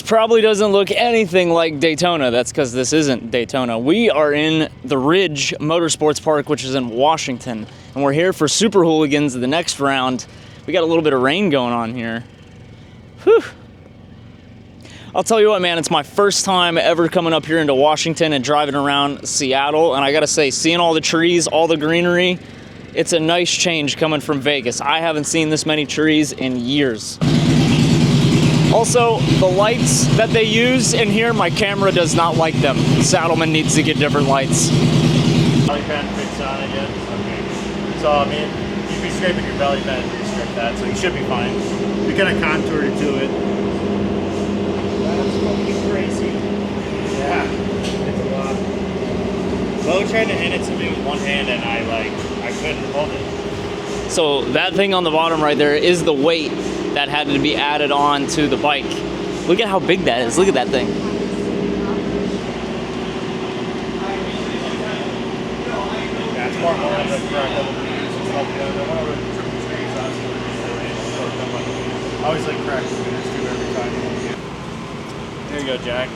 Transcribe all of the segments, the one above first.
probably doesn't look anything like Daytona. That's because this isn't Daytona. We are in the Ridge Motorsports Park, which is in Washington, and we're here for Super Hooligans, the next round. We got a little bit of rain going on here. Whew. I'll tell you what, man, it's my first time ever coming up here into Washington and driving around Seattle, and I gotta say, seeing all the trees, all the greenery, it's a nice change coming from Vegas. I haven't seen this many trees in years. Also, the lights that they use in here, my camera does not like them. Saddlemen needs to get different lights. Belly pad fix on it yet? Okay. So, I mean, you'd be scraping your belly pad if you scrape that, so you should be fine. We kind of contoured to it. That's fucking crazy. Yeah, it's a lot. Bo tried to hand it to me with one hand, and I couldn't hold it. So that thing on the bottom right there is the weight that had to be added on to the bike. Look at how big that is. Look at that thing. That's far more than the correct I always like crack the finish too every time. Here you go, Jack.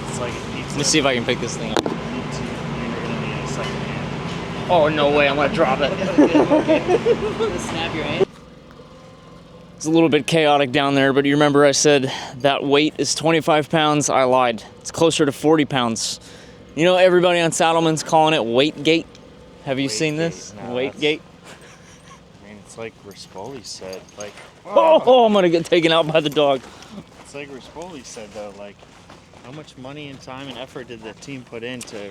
It's like it needs. Let me see if I can pick this thing up. You're gonna need a second hand. Oh, no way, I'm gonna drop it. Snap your hand. It's a little bit chaotic down there, but you remember I said that weight is 25 pounds? I lied. It's closer to 40 pounds. You know, everybody on Saddlemen's calling it weight gate. Have you seen this? No, weight gate? I mean, it's like Rispoli said, like... Oh, I'm gonna get taken out by the dog. It's like Rispoli said, though, like, how much money and time and effort did the team put into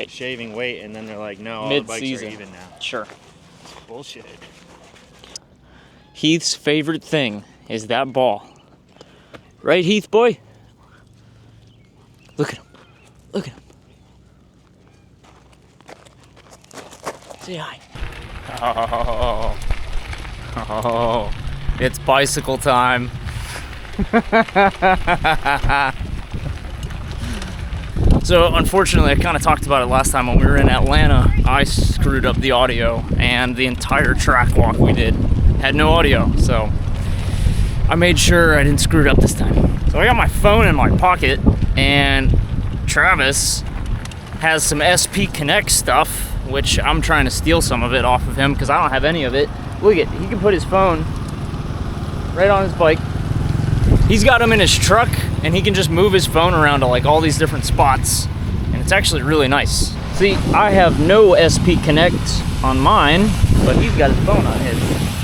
shaving weight, and then they're like, no, all the bikes are even now. Sure. It's bullshit. Heath's favorite thing is that ball. Right, Heath boy? Look at him. Look at him. Say hi. Oh, it's bicycle time. So unfortunately, I kind of talked about it last time when we were in Atlanta. I screwed up the audio, and the entire track walk we did had no audio, so I made sure I didn't screw it up this time. So I got my phone in my pocket, and Travis has some SP Connect stuff, which I'm trying to steal some of it off of him because I don't have any of it. Look at, he can put his phone right on his bike. He's got him in his truck, and he can just move his phone around to like all these different spots, and it's actually really nice. See, I have no SP Connect on mine, but he's got his phone on his.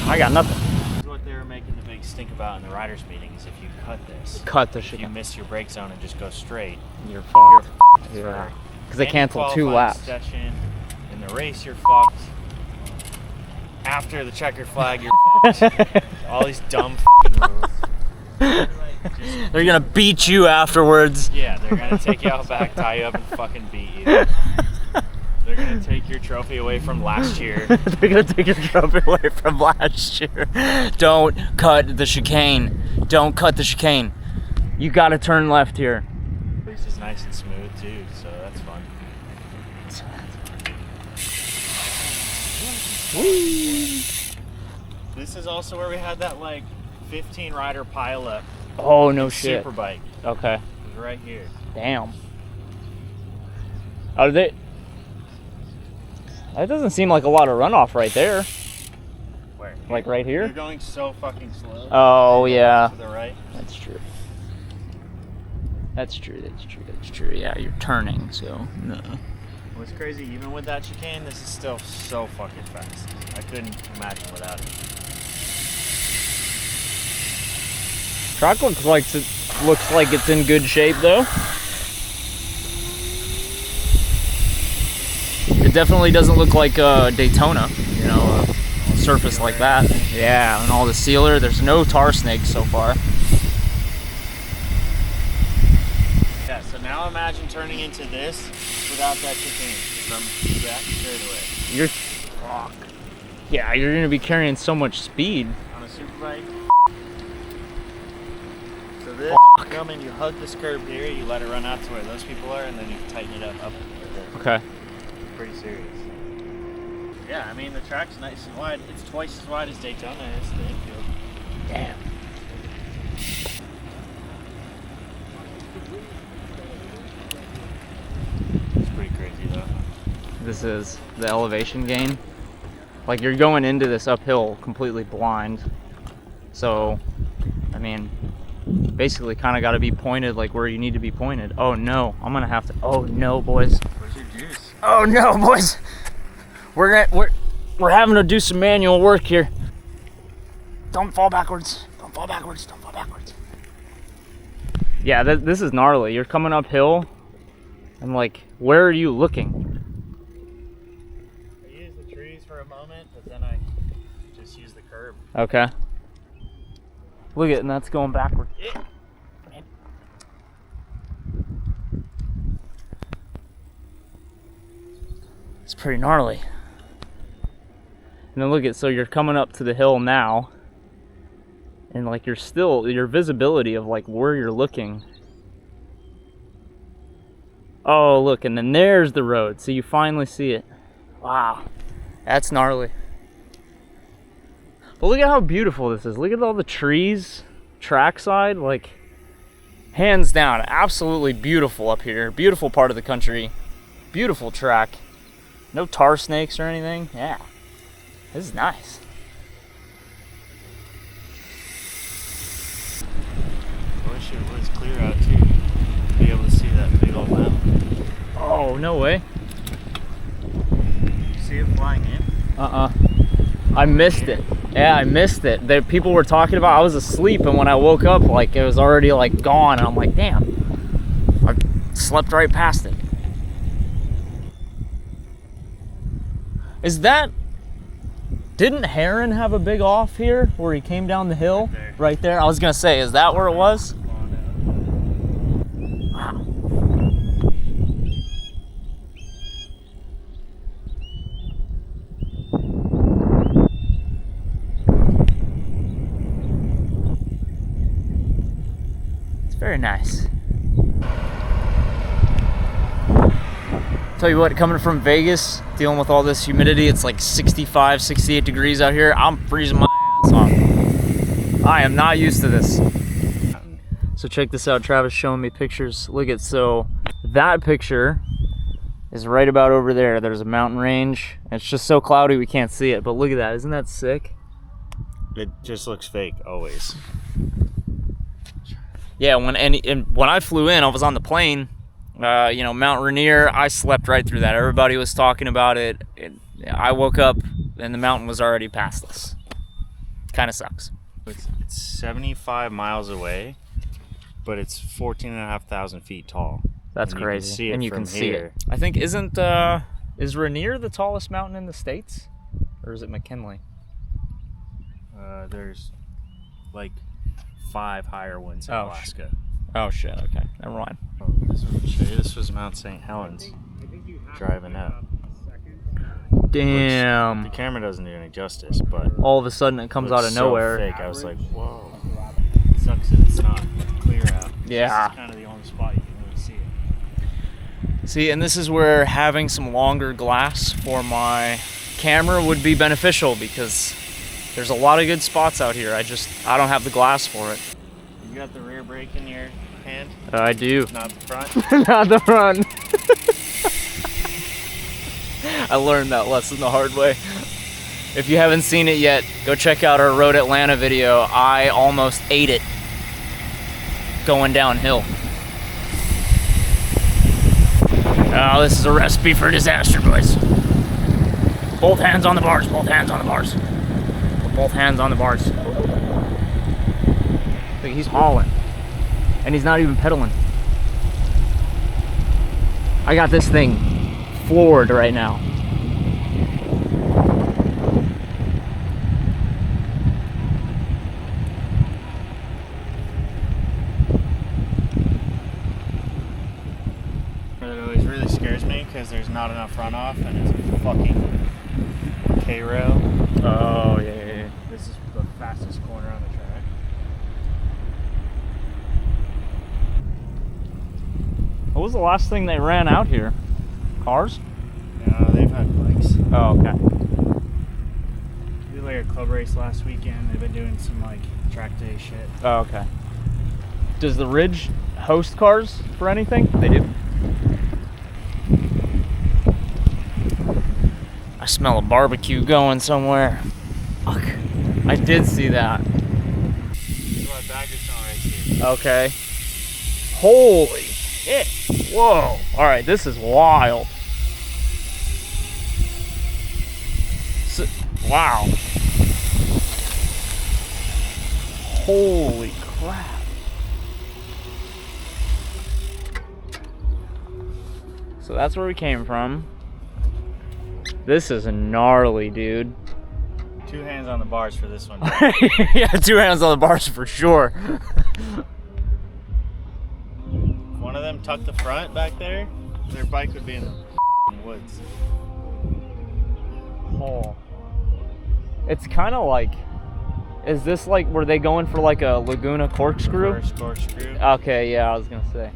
I got nothing. This is what they were making the big stink about in the riders' meeting, is if you cut this. Cut the If shit. you miss your brake zone and just go straight, You're fucked. you're Yeah. fucked. Because they canceled 2 laps. Session. In the race, you're fucked. After the checkered flag, you're fucked. All these dumb fucking rules. They're gonna beat you afterwards. Yeah, they're gonna take you out back, tie you up, and fucking beat you. They're gonna take your trophy away from last year. They're gonna take your trophy away from last year. Don't cut the chicane. Don't cut the chicane. You gotta turn left here. This is nice and smooth too, so that's fun. Whee! This is also where we had that like 15 rider pileup. Oh, no shit. Super bike. Okay. It was right here. Damn. Oh, they... That doesn't seem like a lot of runoff right there. Where? Like right here? You're going so fucking slow. Oh, yeah. To the right. That's true. That's true, that's true, that's true. Yeah, you're turning, so no. What's crazy, even with that chicane, this is still so fucking fast. I couldn't imagine without it. Truck looks like it's in good shape though. It definitely doesn't look like Daytona, you know, a surface like that. Yeah, and all the sealer. There's no tar snakes so far. Yeah, so now imagine turning into this without that chicane from that straight away. You're fuck. Yeah, you're gonna be carrying so much speed. On a super bike. So this, you come and you hug this curb here, you let it run out to where those people are, and then you tighten it up right there. Okay. Pretty serious. Yeah, I mean the track's nice and wide. It's twice as wide as Daytona is, the infield. Damn. this is, the elevation gain. Like, you're going into this uphill completely blind. So, I mean, basically kind of got to be pointed like where you need to be pointed. Oh no, I'm gonna have to, oh no, boys. Where's your juice? Oh no, boys. We're having to do some manual work here. Don't fall backwards. Don't fall backwards. Don't fall backwards. Yeah, this is gnarly. You're coming uphill, and like, where are you looking? I used the trees for a moment, but then I just used the curb. Okay. Look at it, and that's going backwards. It's pretty gnarly. And then look at, so you're coming up to the hill now, and like your visibility of like where you're looking. Oh, look, and then there's the road, so you finally see it. Wow, that's gnarly. But look at how beautiful this is. Look at all the trees, trackside, like, hands down, absolutely beautiful up here. Beautiful part of the country, beautiful track. No tar snakes or anything. Yeah, this is nice. I wish it was clear out too, to be able to see that big old mountain. Oh, no way. See it flying in? I missed it. Yeah, I missed it. The people were talking about, I was asleep, and when I woke up, like, it was already like gone, and I'm like, damn, I slept right past it. Is that, didn't Heron have a big off here where he came down the hill? Right there. I was gonna say, is that where it was? Wow. It's very nice. Tell you what, coming from Vegas, dealing with all this humidity, it's like 65, 68 degrees out here. I'm freezing my ass off. I am not used to this. So check this out, Travis showing me pictures. Look at, so that picture is right about over there. There's a mountain range. It's just so cloudy we can't see it, but look at that, isn't that sick? It just looks fake, always. Yeah, when I flew in, I was on the plane. You know, Mount Rainier, I slept right through that. Everybody was talking about it. I woke up and the mountain was already past us. Kind of sucks. It's 75 miles away, but it's 14,500 feet tall. That's and crazy. You can see it and you from can see here. it. I think, is Rainier the tallest mountain in the States? Or is it McKinley? There's like 5 higher ones in Alaska. Oh shit, okay. Never mind. Oh, this was Mount St. Helens driving up. Damn. The camera doesn't do any justice, but all of a sudden it comes out of nowhere. So fake. I was like, whoa. It sucks that it's not clear out. Yeah. This is kind of the only spot you can really see it. See, and this is where having some longer glass for my camera would be beneficial, because there's a lot of good spots out here. I don't have the glass for it. You got the rear brake in your hand? I do. Not the front? Not the front. I learned that lesson the hard way. If you haven't seen it yet, go check out our Road Atlanta video. I almost ate it going downhill. Oh, this is a recipe for disaster, boys. Both hands on the bars, both hands on the bars. Both hands on the bars. Look, he's hauling. And he's not even pedaling. I got this thing floored right now. It always really scares me because there's not enough runoff and it's a fucking K-rail. Oh, yeah. This is the fastest corner on the track. What was the last thing they ran out here? Cars? No, they've had bikes. Oh, okay. We did like a club race last weekend. They've been doing some like track day shit. Oh, okay. Does the Ridge host cars for anything? They do. smell a barbecue going somewhere. Fuck. I did see that. Okay. Holy shit. Whoa. Alright, this is wild. Wow. Holy crap. So that's where we came from. This is gnarly, dude. 2 hands on the bars for this one. Yeah, 2 hands on the bars for sure. One of them tucked the front back there, their bike would be in the woods. Oh. It's kind of like, is this like, were they going for like a Laguna corkscrew? Reverse corkscrew. Okay, yeah, I was gonna say.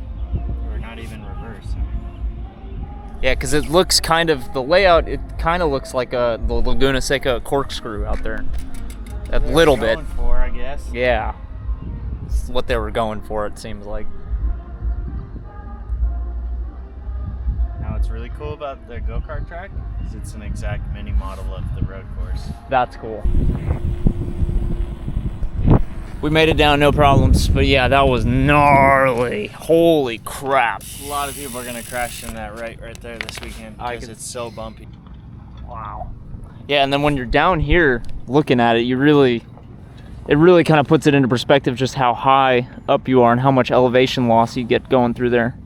Or not even reverse. Yeah, because it looks kind of, the layout, it kind of looks like the Laguna Seca corkscrew out there. A little bit. Going for, I guess. Yeah. It's what they were going for, it seems like. Now what's really cool about the go-kart track is it's an exact mini model of the road course. That's cool. We made it down, no problems, but yeah, that was gnarly. Holy crap. A lot of people are gonna crash in that right there this weekend because it's so bumpy. Wow. Yeah, and then when you're down here looking at it, it really kind of puts it into perspective just how high up you are and how much elevation loss you get going through there.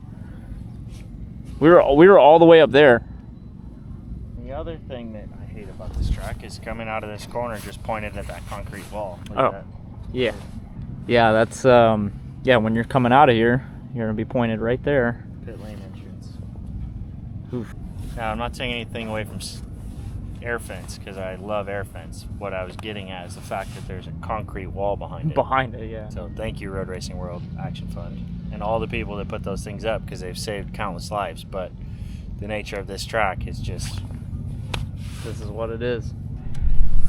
We were all the way up there. The other thing that I hate about this track is coming out of this corner just pointed at that concrete wall. Look at that. Yeah. Yeah, that's yeah, when you're coming out of here, you're gonna be pointed right there. Pit lane entrance. Oof. Now, I'm not taking anything away from air fence because I love air fence. What I was getting at is the fact that there's a concrete wall behind it. Behind it, yeah. So thank you, Road Racing World Action Fund, and all the people that put those things up because they've saved countless lives. But the nature of this track is just, this is what it is.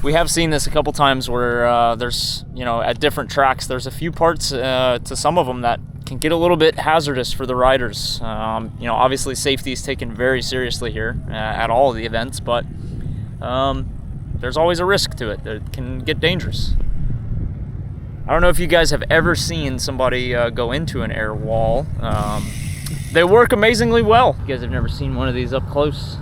We have seen this a couple times where there's, you know, at different tracks, there's a few parts to some of them that can get a little bit hazardous for the riders. You know, obviously safety is taken very seriously here at all of the events, but there's always a risk to it. It can get dangerous. I don't know if you guys have ever seen somebody go into an air wall. They work amazingly well. You guys have never seen one of these up close?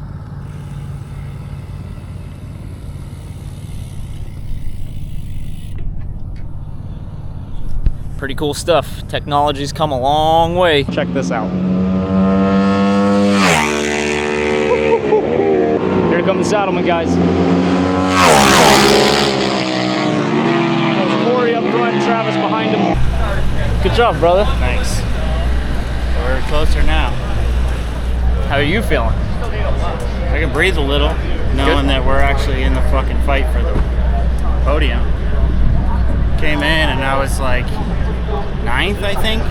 Pretty cool stuff. Technology's come a long way. Check this out. Here come the Saddlemen guys. There's Cory up front, Travis behind him. Good job, brother. Thanks. We're closer now. How are you feeling? I can breathe a little, knowing that we're actually in the fucking fight for the podium. Came in and I was like 9th, I think,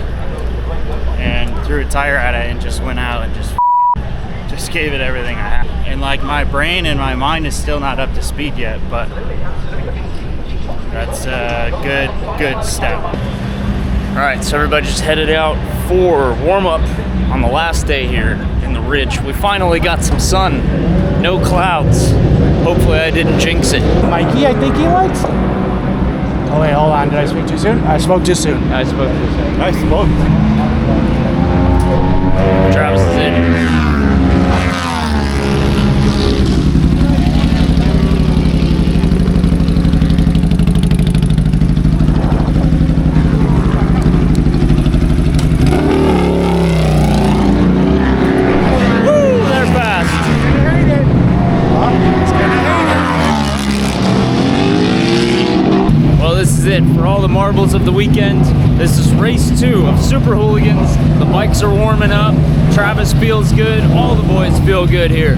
and threw a tire at it and just went out and just gave it everything I had. And like my brain and my mind is still not up to speed yet, but that's a good step. All right, so everybody just headed out for warm-up on the last day here in the Ridge. We finally got some sun, no clouds. Hopefully I didn't jinx it. Mikey, I think he likes. Oh wait, hold on. Did I speak too soon? I spoke too soon. I spoke too soon. I spoke. Travis is in. For all the marbles of the weekend, this is race 2 of Super Hooligans. The bikes are warming up. Travis feels good. All the boys feel good here.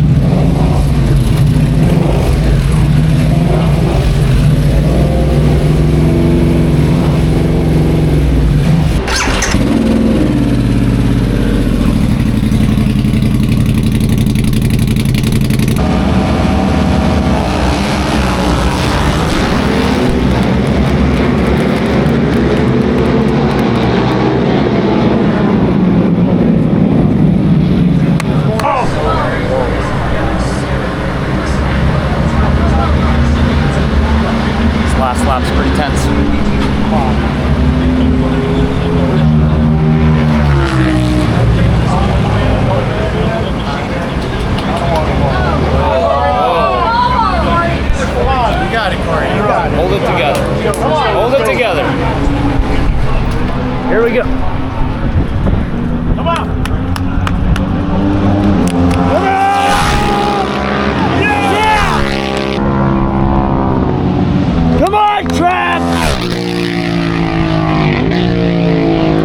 last lap's pretty tense.